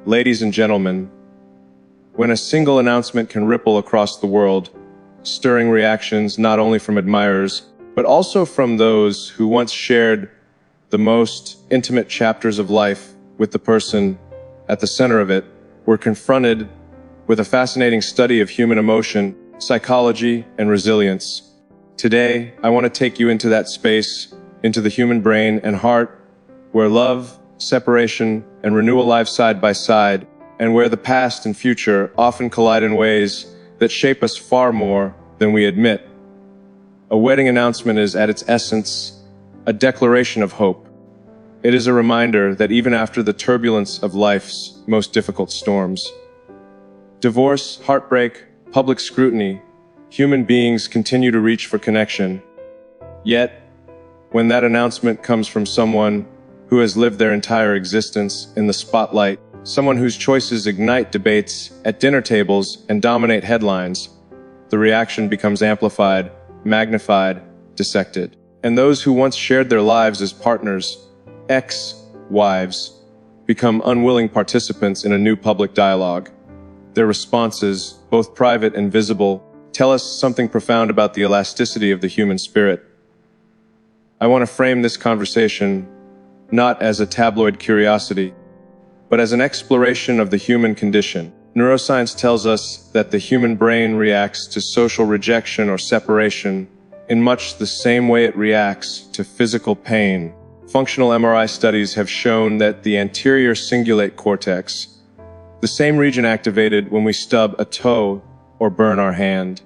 Ladies and gentlemen, when a single announcement can ripple across the world, stirring reactions not only from admirers, but also from those who once shared the most intimate chapters of life with the person at the center of it, we're confronted with a fascinating study of human emotion, psychology, and resilience. Today, I want to take you into that space, into the human brain and heart, where love, separation, and renewal lie side by side, and where the past and future often collide in ways that shape us far more than we admit. A wedding announcement is, at its essence, a declaration of hope. It is a reminder that even after the turbulence of life's most difficult storms, divorce, heartbreak, public scrutiny, human beings continue to reach for connection. Yet, when that announcement comes from someone who has lived their entire existence in the spotlight, someone whose choices ignite debates at dinner tables and dominate headlines, the reaction becomes amplified, magnified, dissected. And those who once shared their lives as partners, ex-wives, become unwilling participants in a new public dialogue. Their responses, both private and visible, tell us something profound about the elasticity of the human spirit. I want to frame this conversation not as a tabloid curiosity, but as an exploration of the human condition. Neuroscience tells us that the human brain reacts to social rejection or separation in much the same way it reacts to physical pain. Functional MRI studies have shown that the anterior cingulate cortex, the same region activated when we stub a toe or burn our hand,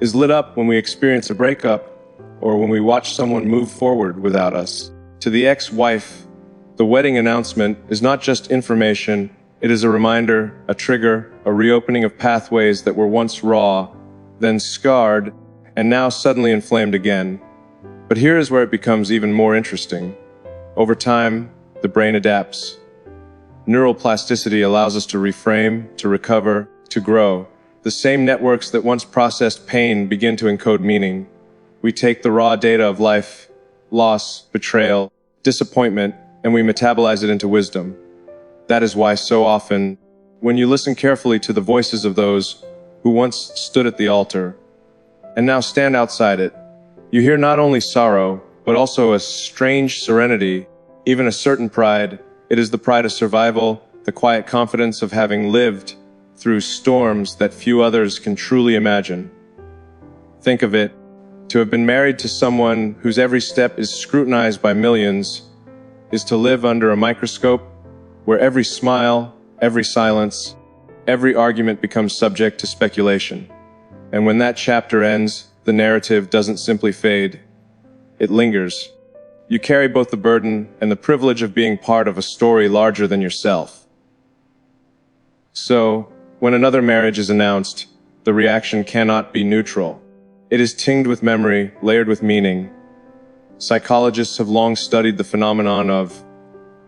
is lit up when we experience a breakup or when we watch someone move forward without us. To the ex-wife, the wedding announcement is not just information, it is a reminder, a trigger, a reopening of pathways that were once raw, then scarred, and now suddenly inflamed again. But here is where it becomes even more interesting. Over time, the brain adapts. Neural plasticity allows us to reframe, to recover, to grow. The same networks that once processed pain begin to encode meaning. We take the raw data of life, loss, betrayal, disappointment, and we metabolize it into wisdom. That is why so often, when you listen carefully to the voices of those who once stood at the altar and now stand outside it, you hear not only sorrow, but also a strange serenity, even a certain pride. It is the pride of survival, the quiet confidence of having lived through storms that few others can truly imagine. Think of it. To have been married to someone whose every step is scrutinized by millions is to live under a microscope where every smile, every silence, every argument becomes subject to speculation. And when that chapter ends, the narrative doesn't simply fade, it lingers. You carry both the burden and the privilege of being part of a story larger than yourself. So, when another marriage is announced, the reaction cannot be neutral. It is tinged with memory, layered with meaning. Psychologists have long studied the phenomenon of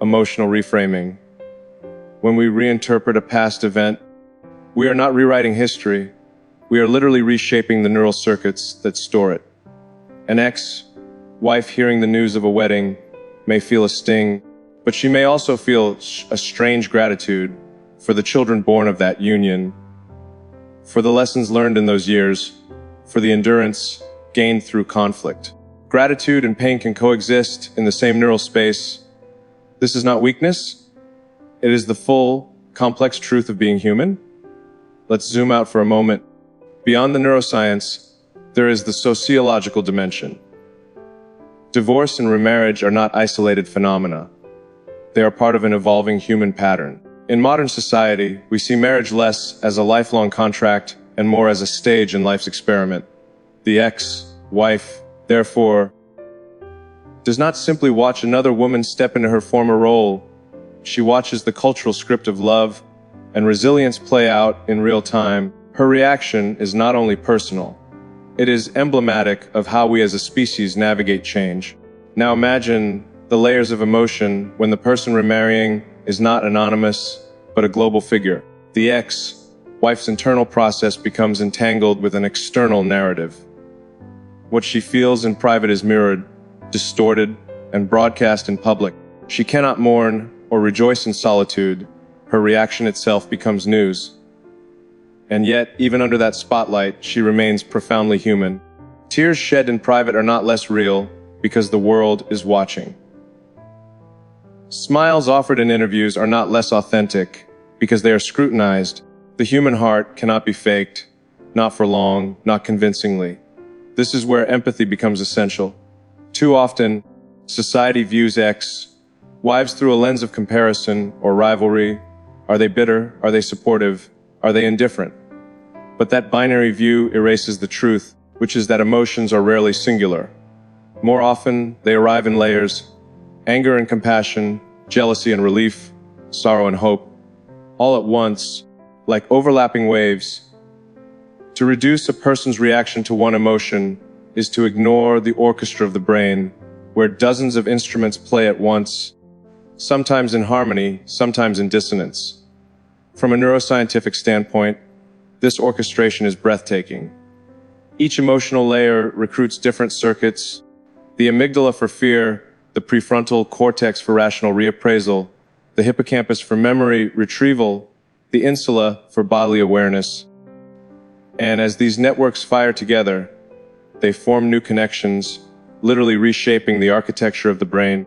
emotional reframing. When we reinterpret a past event, we are not rewriting history. We are literally reshaping the neural circuits that store it. An ex-wife hearing the news of a wedding may feel a sting, but she may also feel a strange gratitude for the children born of that union, for the lessons learned in those years, for the endurance gained through conflict. Gratitude and pain can coexist in the same neural space. This is not weakness. It is the full, complex truth of being human. Let's zoom out for a moment. Beyond the neuroscience, there is the sociological dimension. Divorce and remarriage are not isolated phenomena. They are part of an evolving human pattern. In modern society, we see marriage less as a lifelong contract and more as a stage in life's experiment. The ex-wife, therefore, does not simply watch another woman step into her former role. She watches the cultural script of love and resilience play out in real time. Her reaction is not only personal, it is emblematic of how we as a species navigate change. Now imagine the layers of emotion when the person remarrying is not anonymous, but a global figure. The ex-wife's internal process becomes entangled with an external narrative. What she feels in private is mirrored, distorted, and broadcast in public. She cannot mourn or rejoice in solitude. her reaction itself becomes news. And yet, even under that spotlight, she remains profoundly human. Tears shed in private are not less real because the world is watching. Smiles offered in interviews are not less authentic because they are scrutinized. The human heart cannot be faked, not for long, not convincingly. This is where empathy becomes essential. Too often, society views ex-wives through a lens of comparison or rivalry. Are they bitter? Are they supportive? Are they indifferent? But that binary view erases the truth, which is that emotions are rarely singular. More often, they arrive in layers: anger and compassion, jealousy and relief, sorrow and hope, all at once, like overlapping waves. To reduce a person's reaction to one emotion is to ignore the orchestra of the brain, where dozens of instruments play at once, sometimes in harmony, sometimes in dissonance. From a neuroscientific standpoint, this orchestration is breathtaking. Each emotional layer recruits different circuits: the amygdala for fear, the prefrontal cortex for rational reappraisal, the hippocampus for memory retrieval, the insula for bodily awareness. And as these networks fire together, they form new connections, literally reshaping the architecture of the brain.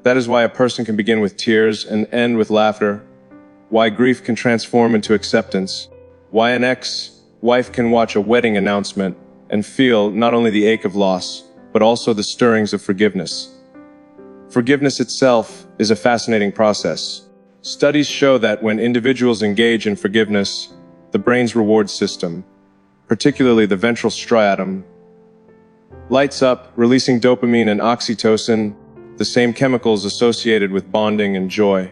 That is why a person can begin with tears and end with laughter, why grief can transform into acceptance, why an ex-wife can watch a wedding announcement and feel not only the ache of loss, but also the stirrings of forgiveness. Forgiveness itself is a fascinating process. Studies show that when individuals engage in forgiveness, the brain's reward system, particularly the ventral striatum, lights up, releasing dopamine and oxytocin, the same chemicals associated with bonding and joy.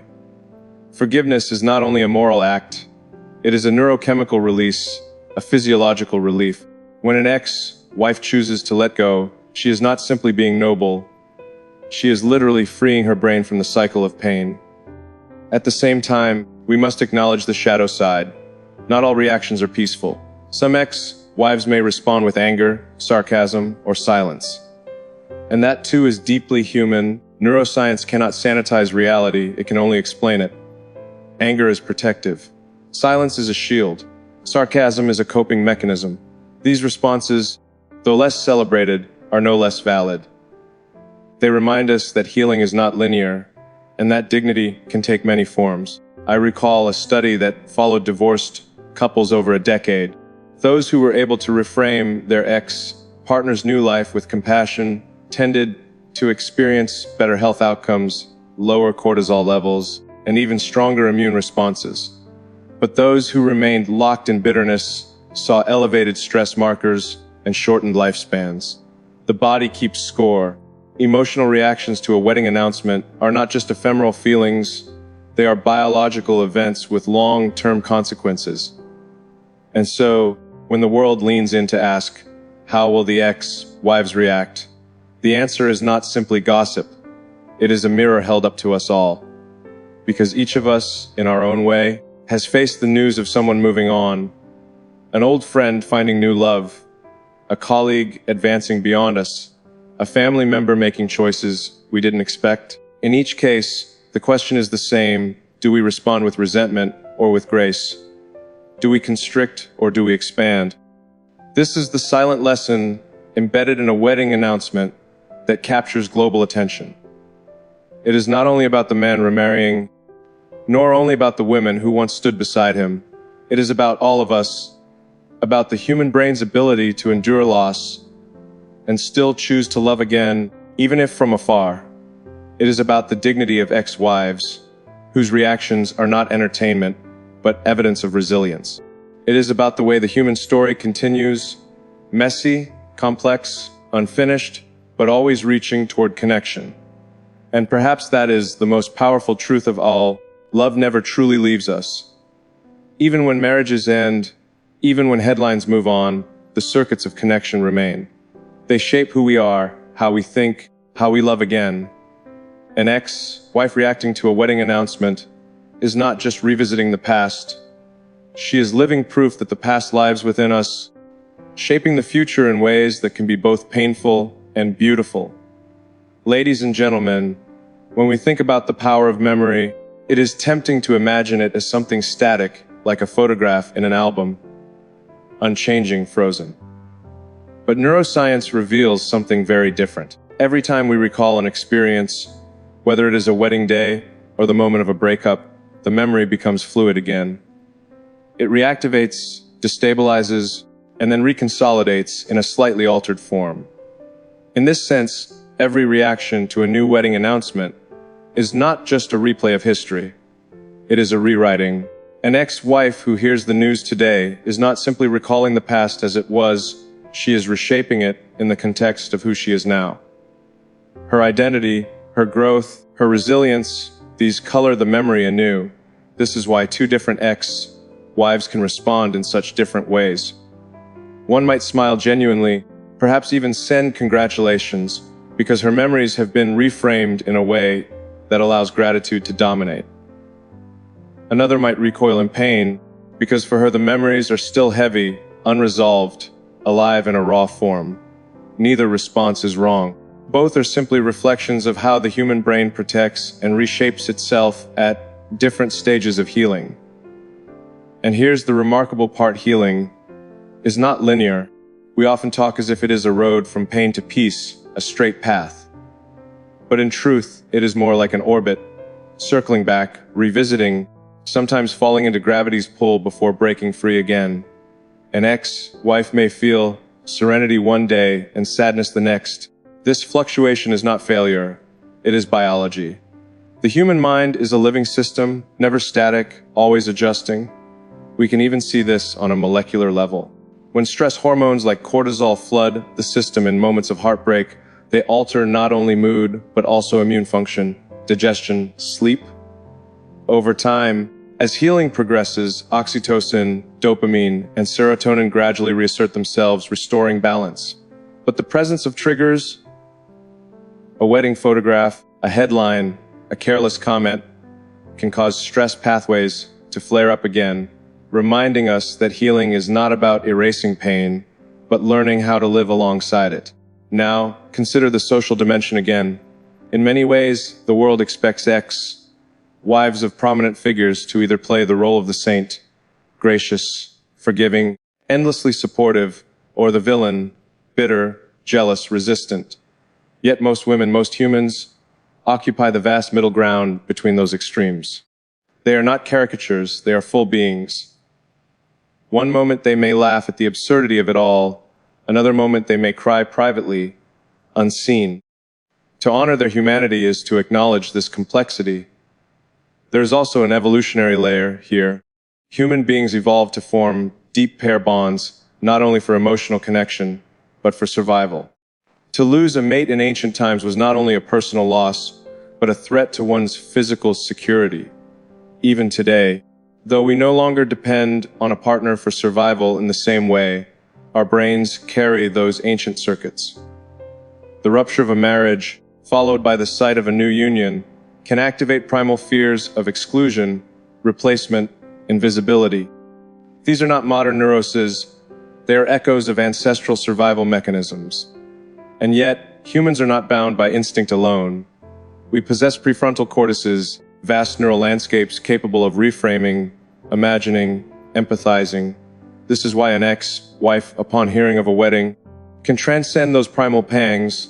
Forgiveness is not only a moral act, it is a neurochemical release, a physiological relief. When an ex-wife chooses to let go, she is not simply being noble, she is literally freeing her brain from the cycle of pain. At the same time, we must acknowledge the shadow side. Not all reactions are peaceful. Some ex-wives may respond with anger, sarcasm, or silence. And that too is deeply human. Neuroscience cannot sanitize reality, it can only explain it. Anger is protective. Silence is a shield. Sarcasm is a coping mechanism. These responses, though less celebrated, are no less valid. They remind us that healing is not linear, and that dignity can take many forms. I recall a study that followed divorced couples over a decade. Those who were able to reframe their ex-partner's new life with compassion tended to experience better health outcomes, lower cortisol levels, and even stronger immune responses. But those who remained locked in bitterness saw elevated stress markers and shortened lifespans. The body keeps score. Emotional reactions to a wedding announcement are not just ephemeral feelings, they are biological events with long-term consequences. And so, when the world leans in to ask, how will the ex-wives react? The answer is not simply gossip. It is a mirror held up to us all. Because each of us, in our own way, has faced the news of someone moving on, an old friend finding new love, a colleague advancing beyond us, a family member making choices we didn't expect. In each case, the question is the same: do we respond with resentment or with grace? Do we constrict or do we expand? This is the silent lesson embedded in a wedding announcement that captures global attention. It is not only about the man remarrying, nor only about the women who once stood beside him. It is about all of us, about the human brain's ability to endure loss and still choose to love again, even if from afar. It is about the dignity of ex-wives, whose reactions are not entertainment, but evidence of resilience. It is about the way the human story continues, messy, complex, unfinished, but always reaching toward connection. And perhaps that is the most powerful truth of all: love never truly leaves us. Even when marriages end, even when headlines move on, the circuits of connection remain. They shape who we are, how we think, how we love again. An ex-wife reacting to a wedding announcement is not just revisiting the past. She is living proof that the past lives within us, shaping the future in ways that can be both painful and beautiful. Ladies and gentlemen, when we think about the power of memory, It is tempting to imagine it as something static, like a photograph in an album, unchanging, frozen. But neuroscience reveals something very different. Every time we recall an experience, whether it is a wedding day or the moment of a breakup, the memory becomes fluid again. It reactivates, destabilizes, and then reconsolidates in a slightly altered form. In this sense, every reaction to a new wedding announcement is not just a replay of history. It is a rewriting. An ex-wife who hears the news today is not simply recalling the past as it was, she is reshaping it in the context of who she is now. Her identity, her growth, her resilience, these color the memory anew. This is why two different ex-wives can respond in such different ways. One might smile genuinely, perhaps even send congratulations, because her memories have been reframed in a way that allows gratitude to dominate. Another might recoil in pain, because for her the memories are still heavy, unresolved, alive in a raw form. Neither response is wrong. Both are simply reflections of how the human brain protects and reshapes itself at different stages of healing. And here's the remarkable part: healing is not linear. We often talk as if it is a road from pain to peace, a straight path. But in truth, it is more like an orbit, circling back, revisiting, sometimes falling into gravity's pull before breaking free again. An ex-wife may feel serenity one day and sadness the next. This fluctuation is not failure, it is biology. The human mind is a living system, never static, always adjusting. We can even see this on a molecular level. When stress hormones like cortisol flood the system in moments of heartbreak, they alter not only mood, but also immune function, digestion, sleep. Over time, as healing progresses, oxytocin, dopamine, and serotonin gradually reassert themselves, restoring balance. But the presence of triggers, a wedding photograph, a headline, a careless comment, can cause stress pathways to flare up again, reminding us that healing is not about erasing pain, but learning how to live alongside it. Now, consider the social dimension again. In many ways, the world expects ex-wives of prominent figures to either play the role of the saint, gracious, forgiving, endlessly supportive, or the villain, bitter, jealous, resistant. Yet most women, most humans, occupy the vast middle ground between those extremes. They are not caricatures, they are full beings. One moment they may laugh at the absurdity of it all, another moment they may cry privately, unseen. To honor their humanity is to acknowledge this complexity. There is also an evolutionary layer here. Human beings evolved to form deep pair bonds, not only for emotional connection, but for survival. To lose a mate in ancient times was not only a personal loss, but a threat to one's physical security. Even today, though we no longer depend on a partner for survival in the same way, our brains carry those ancient circuits. The rupture of a marriage, followed by the sight of a new union, can activate primal fears of exclusion, replacement, invisibility. These are not modern neuroses, they are echoes of ancestral survival mechanisms. And yet, humans are not bound by instinct alone. We possess prefrontal cortices, vast neural landscapes capable of reframing, imagining, empathizing. This is why an ex-wife, upon hearing of a wedding, can transcend those primal pangs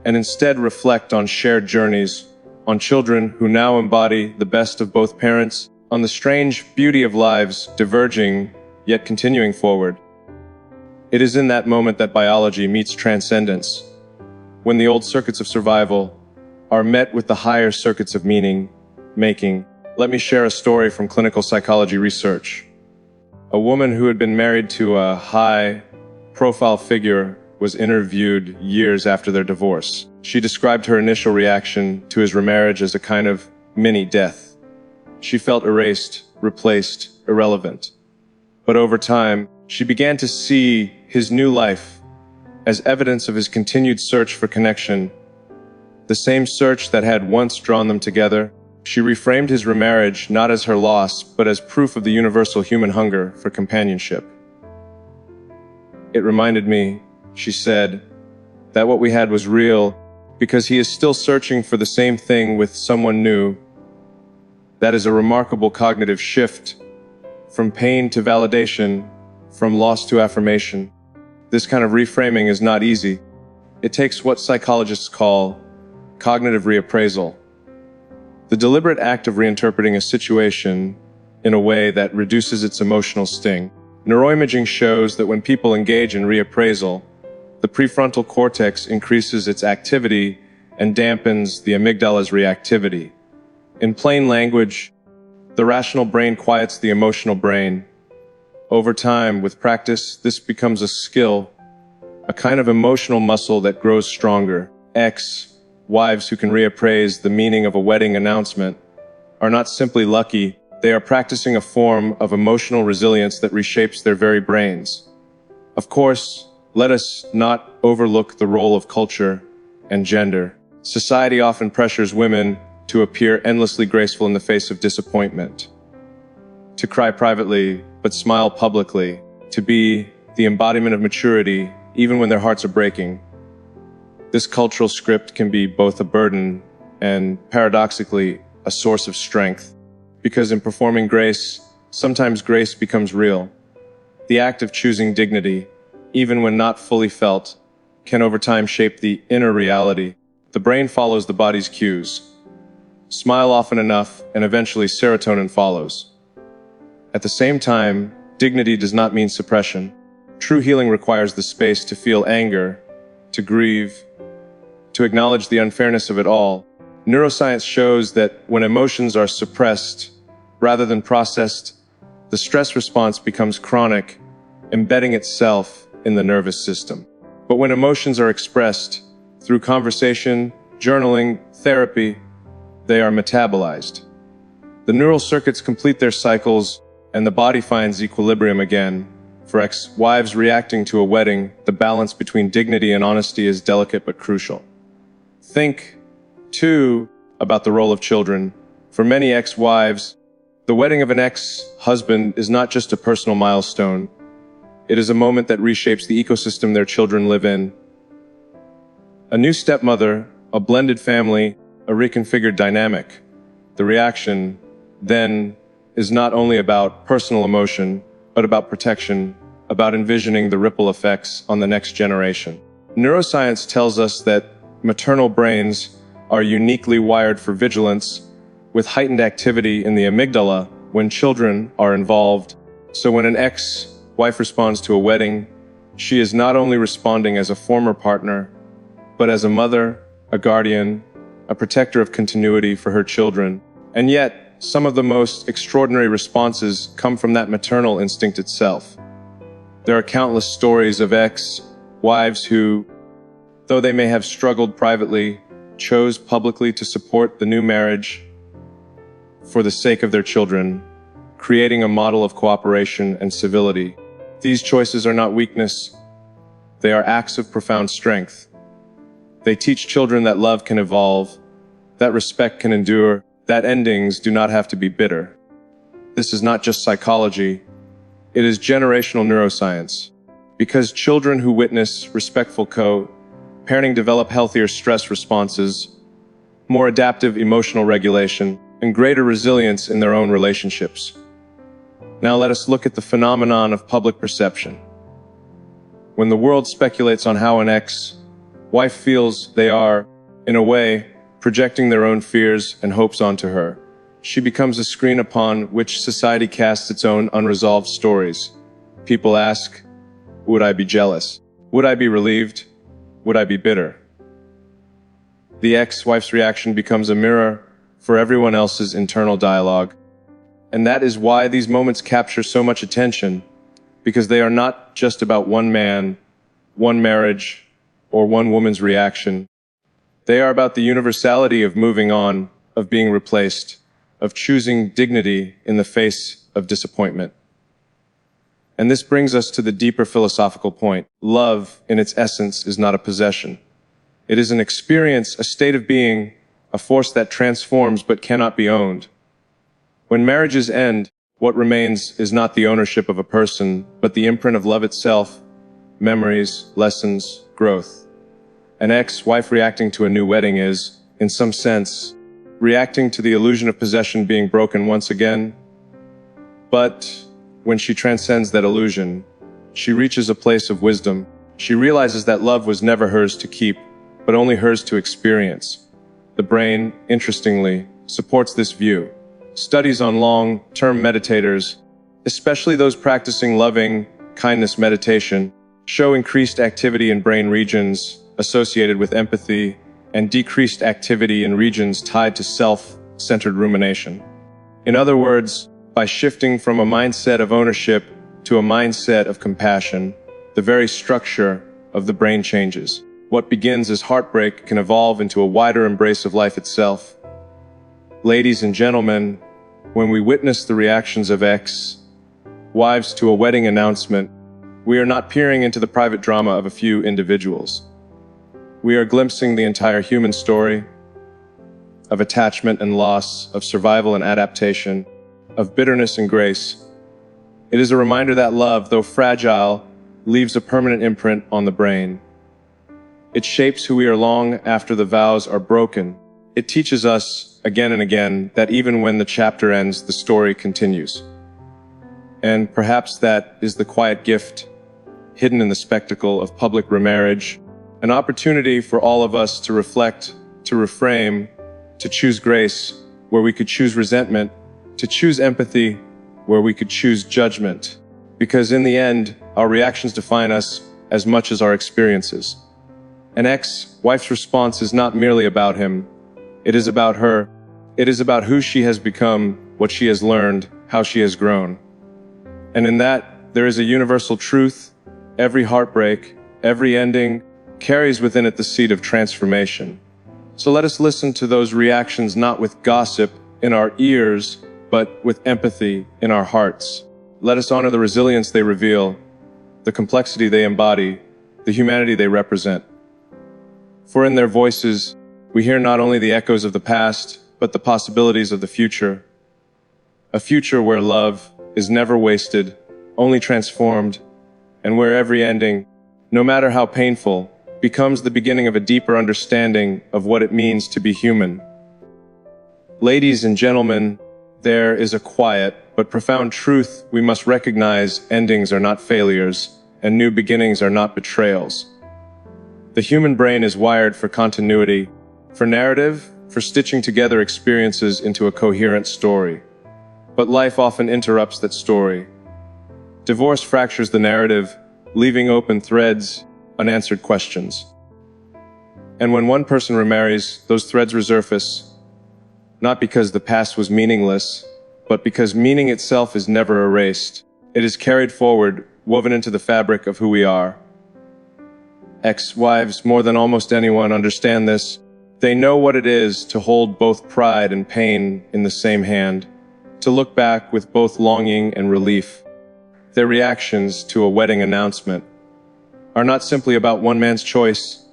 and instead reflect on shared journeys, on children who now embody the best of both parents, on the strange beauty of lives diverging yet continuing forward. It is in that moment that biology meets transcendence, when the old circuits of survival are met with the higher circuits of meaning making. Let me share a story from clinical psychology research. A woman who had been married to a high-profile figure was interviewed years after their divorce. She described her initial reaction to his remarriage as a kind of mini-death. She felt erased, replaced, irrelevant. But over time, she began to see his new life as evidence of his continued search for connection, the same search that had once drawn them together. She reframed his remarriage not as her loss, but as proof of the universal human hunger for companionship. It reminded me, she said, that what we had was real, because he is still searching for the same thing with someone new. That is a remarkable cognitive shift from pain to validation, from loss to affirmation. This kind of reframing is not easy. It takes what psychologists call cognitive reappraisal, the deliberate act of reinterpreting a situation in a way that reduces its emotional sting. Neuroimaging shows that when people engage in reappraisal, the prefrontal cortex increases its activity and dampens the amygdala's reactivity. In plain language, the rational brain quiets the emotional brain. Over time, with practice, this becomes a skill, a kind of emotional muscle that grows stronger. Wives who can reappraise the meaning of a wedding announcement are not simply lucky, they are practicing a form of emotional resilience that reshapes their very brains. Of course, let us not overlook the role of culture and gender. Society often pressures women to appear endlessly graceful in the face of disappointment, to cry privately but smile publicly, to be the embodiment of maturity even when their hearts are breaking. This cultural script can be both a burden and, paradoxically, a source of strength, because in performing grace, sometimes grace becomes real. The act of choosing dignity, even when not fully felt, can over time shape the inner reality. The brain follows the body's cues. Smile often enough, and eventually serotonin follows. At the same time, dignity does not mean suppression. True healing requires the space to feel anger, to grieve, to acknowledge the unfairness of it all. Neuroscience shows that when emotions are suppressed rather than processed, the stress response becomes chronic, embedding itself in the nervous system. But when emotions are expressed through conversation, journaling, therapy, they are metabolized. The neural circuits complete their cycles, and the body finds equilibrium again. For ex-wives reacting to a wedding, the balance between dignity and honesty is delicate but crucial. Think, too, about the role of children. For many ex-wives, the wedding of an ex-husband is not just a personal milestone. It is a moment that reshapes the ecosystem their children live in. A new stepmother, a blended family, a reconfigured dynamic. The reaction, then, is not only about personal emotion, but about protection, about envisioning the ripple effects on the next generation. Neuroscience tells us that maternal brains are uniquely wired for vigilance, with heightened activity in the amygdala when children are involved. So when an ex-wife responds to a wedding, she is not only responding as a former partner, but as a mother, a guardian, a protector of continuity for her children. And yet, some of the most extraordinary responses come from that maternal instinct itself. There are countless stories of ex-wives who, though they may have struggled privately, chose publicly to support the new marriage for the sake of their children, creating a model of cooperation and civility. These choices are not weakness, they are acts of profound strength. They teach children that love can evolve, that respect can endure, that endings do not have to be bitter. This is not just psychology, it is generational neuroscience. Because children who witness respectful co-parenting develop healthier stress responses, more adaptive emotional regulation, and greater resilience in their own relationships. Now let us look at the phenomenon of public perception. When the world speculates on how an ex-wife feels, they are, in a way, projecting their own fears and hopes onto her. She becomes a screen upon which society casts its own unresolved stories. People ask, would I be jealous? Would I be relieved? Would I be bitter? The ex-wife's reaction becomes a mirror for everyone else's internal dialogue. And that is why these moments capture so much attention, because they are not just about one man, one marriage, or one woman's reaction. They are about the universality of moving on, of being replaced, of choosing dignity in the face of disappointment. And this brings us to the deeper philosophical point. Love, in its essence, is not a possession. It is an experience, a state of being, a force that transforms but cannot be owned. When marriages end, what remains is not the ownership of a person, but the imprint of love itself, memories, lessons, growth. An ex-wife reacting to a new wedding is, in some sense, reacting to the illusion of possession being broken once again. But when she transcends that illusion, she reaches a place of wisdom. She realizes that love was never hers to keep, but only hers to experience. The brain, interestingly, supports this view. Studies on long-term meditators, especially those practicing loving kindness meditation, show increased activity in brain regions associated with empathy and decreased activity in regions tied to self-centered rumination. In other words, by shifting from a mindset of ownership to a mindset of compassion, the very structure of the brain changes. What begins as heartbreak can evolve into a wider embrace of life itself. Ladies and gentlemen, when we witness the reactions of ex-wives to a wedding announcement, we are not peering into the private drama of a few individuals. We are glimpsing the entire human story of attachment and loss, of survival and adaptation, of bitterness and grace. It is a reminder that love, though fragile, leaves a permanent imprint on the brain. It shapes who we are long after the vows are broken. It teaches us again and again that even when the chapter ends, the story continues. And perhaps that is the quiet gift hidden in the spectacle of public remarriage, an opportunity for all of us to reflect, to reframe, to choose grace where we could choose resentment, to choose empathy where we could choose judgment. Because in the end, our reactions define us as much as our experiences. An ex-wife's response is not merely about him. It is about her. It is about who she has become, what she has learned, how she has grown. And in that, there is a universal truth. Every heartbreak, every ending, carries within it the seed of transformation. So let us listen to those reactions not with gossip in our ears, but with empathy in our hearts. Let us honor the resilience they reveal, the complexity they embody, the humanity they represent. For in their voices, we hear not only the echoes of the past, but the possibilities of the future. A future where love is never wasted, only transformed, and where every ending, no matter how painful, becomes the beginning of a deeper understanding of what it means to be human. Ladies and gentlemen, there is a quiet but profound truth we must recognize: endings are not failures, and new beginnings are not betrayals. The human brain is wired for continuity, for narrative, for stitching together experiences into a coherent story. But life often interrupts that story. Divorce fractures the narrative, leaving open threads, unanswered questions. And when one person remarries, those threads resurface, not because the past was meaningless, but because meaning itself is never erased. It is carried forward, woven into the fabric of who we are. Ex-wives, more than almost anyone, understand this. They know what it is to hold both pride and pain in the same hand, to look back with both longing and relief. Their reactions to a wedding announcement are not simply about one man's choice,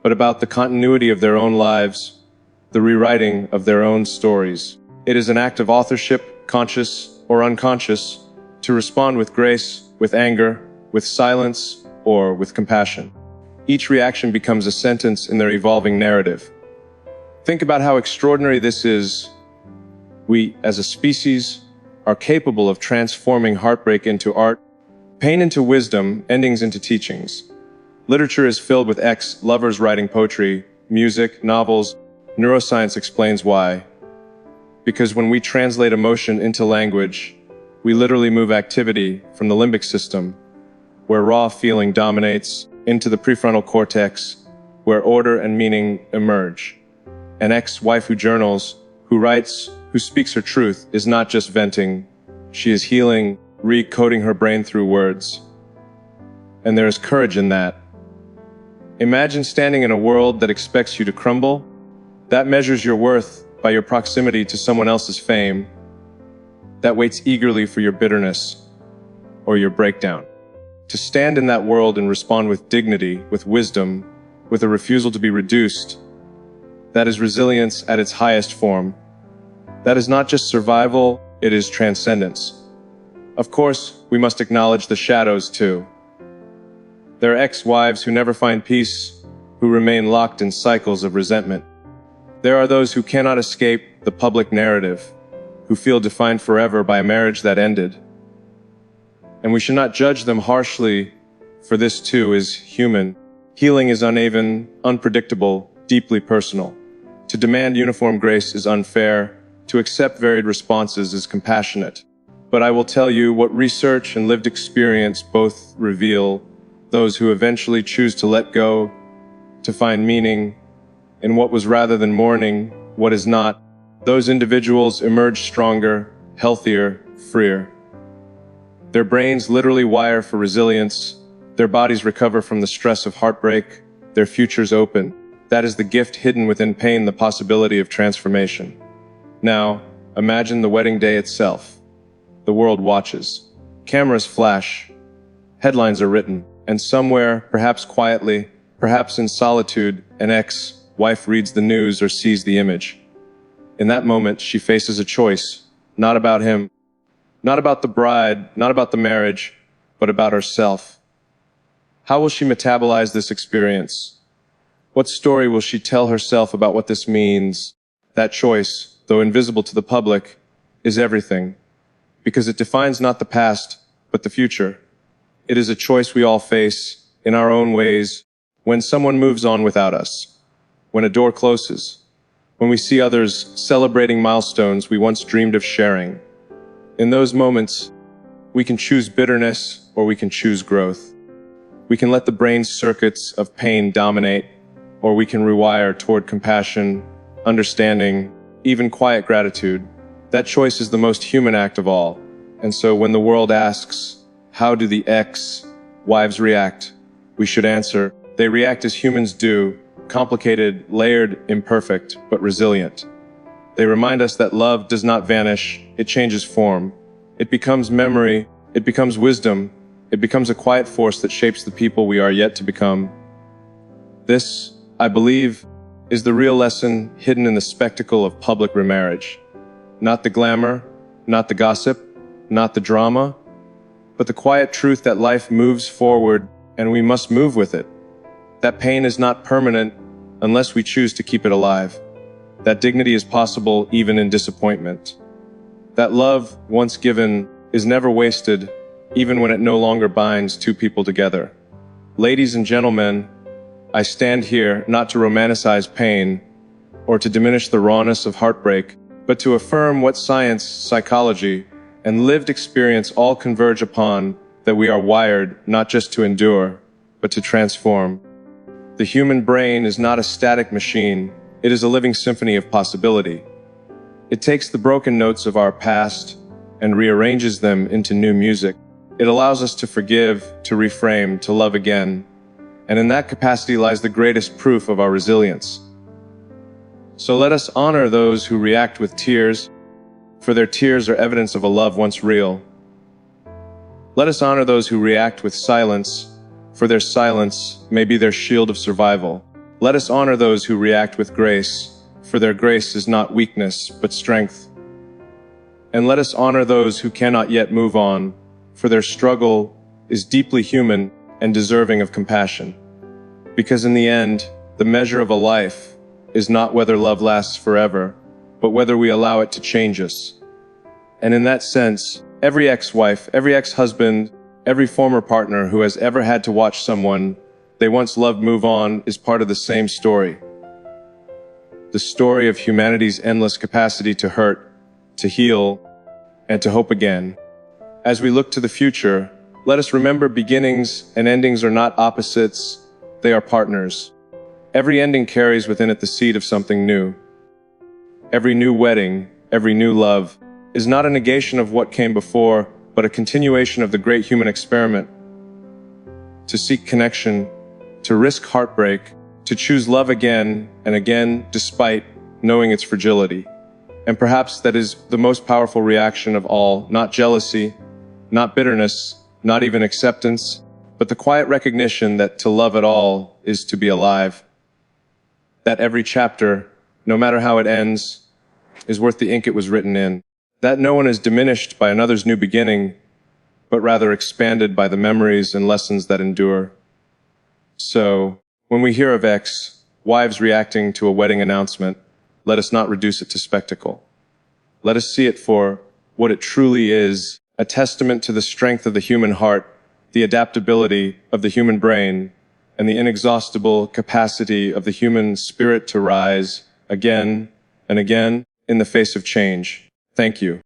but about the continuity of their own lives, the rewriting of their own stories. It is an act of authorship, conscious or unconscious, to respond with grace, with anger, with silence, or with compassion. Each reaction becomes a sentence in their evolving narrative. Think about how extraordinary this is. We, as a species, are capable of transforming heartbreak into art, pain into wisdom, endings into teachings. Literature is filled with ex-lovers writing poetry, music, novels. Neuroscience explains why. Because when we translate emotion into language, we literally move activity from the limbic system, where raw feeling dominates, into the prefrontal cortex, where order and meaning emerge. An ex-wife who journals, who writes, who speaks her truth, is not just venting. She is healing, recoding her brain through words. And there is courage in that. Imagine standing in a world that expects you to crumble, that measures your worth by your proximity to someone else's fame, that waits eagerly for your bitterness or your breakdown. To stand in that world and respond with dignity, with wisdom, with a refusal to be reduced, that is resilience at its highest form. That is not just survival, it is transcendence. Of course, we must acknowledge the shadows too. There are ex-wives who never find peace, who remain locked in cycles of resentment. There are those who cannot escape the public narrative, who feel defined forever by a marriage that ended. And we should not judge them harshly, for this too is human. Healing is uneven, unpredictable, deeply personal. To demand uniform grace is unfair. To accept varied responses is compassionate. But I will tell you what research and lived experience both reveal: those who eventually choose to let go, to find meaning in what was rather than mourning what is not, those individuals emerge stronger, healthier, freer. Their brains literally wire for resilience, their bodies recover from the stress of heartbreak, their futures open. That is the gift hidden within pain, the possibility of transformation. Now, imagine the wedding day itself. The world watches. Cameras flash. Headlines are written. And somewhere, perhaps quietly, perhaps in solitude, an ex-wife reads the news or sees the image. In that moment, she faces a choice, not about him, not about the bride, not about the marriage, but about herself. How will she metabolize this experience? What story will she tell herself about what this means? That choice, though invisible to the public, is everything, because it defines not the past, but the future. It is a choice we all face, in our own ways, when someone moves on without us, when a door closes, when we see others celebrating milestones we once dreamed of sharing. In those moments, we can choose bitterness or we can choose growth. We can let the brain's circuits of pain dominate, or we can rewire toward compassion, understanding, even quiet gratitude. That choice is the most human act of all. And so when the world asks, how do the ex-wives react? We should answer, they react as humans do, complicated, layered, imperfect, but resilient. They remind us that love does not vanish, it changes form. It becomes memory, it becomes wisdom, it becomes a quiet force that shapes the people we are yet to become. This, I believe, is the real lesson hidden in the spectacle of public remarriage. Not the glamour, not the gossip, not the drama, but the quiet truth that life moves forward and we must move with it. That pain is not permanent unless we choose to keep it alive. That dignity is possible even in disappointment. That love, once given, is never wasted, even when it no longer binds two people together. Ladies and gentlemen, I stand here not to romanticize pain or to diminish the rawness of heartbreak, but to affirm what science, psychology, and lived experience all converge upon, that we are wired not just to endure, but to transform. The human brain is not a static machine, it is a living symphony of possibility. It takes the broken notes of our past and rearranges them into new music. It allows us to forgive, to reframe, to love again. And in that capacity lies the greatest proof of our resilience. So let us honor those who react with tears, for their tears are evidence of a love once real. Let us honor those who react with silence, for their silence may be their shield of survival. Let us honor those who react with grace, for their grace is not weakness, but strength. And let us honor those who cannot yet move on, for their struggle is deeply human and deserving of compassion. Because in the end, the measure of a life is not whether love lasts forever, but whether we allow it to change us. And in that sense, every ex-wife, every ex-husband, every former partner who has ever had to watch someone they once loved move on is part of the same story. The story of humanity's endless capacity to hurt, to heal, and to hope again. As we look to the future, let us remember beginnings and endings are not opposites, they are partners. Every ending carries within it the seed of something new. Every new wedding, every new love, is not a negation of what came before, but a continuation of the great human experiment. To seek connection, to risk heartbreak, to choose love again and again despite knowing its fragility. And perhaps that is the most powerful reaction of all, not jealousy, not bitterness, not even acceptance, but the quiet recognition that to love at all is to be alive. That every chapter, no matter how it ends, is worth the ink it was written in. That no one is diminished by another's new beginning, but rather expanded by the memories and lessons that endure. So, when we hear of ex-wives reacting to a wedding announcement, let us not reduce it to spectacle. Let us see it for what it truly is, a testament to the strength of the human heart, the adaptability of the human brain, and the inexhaustible capacity of the human spirit to rise again and again in the face of change. Thank you.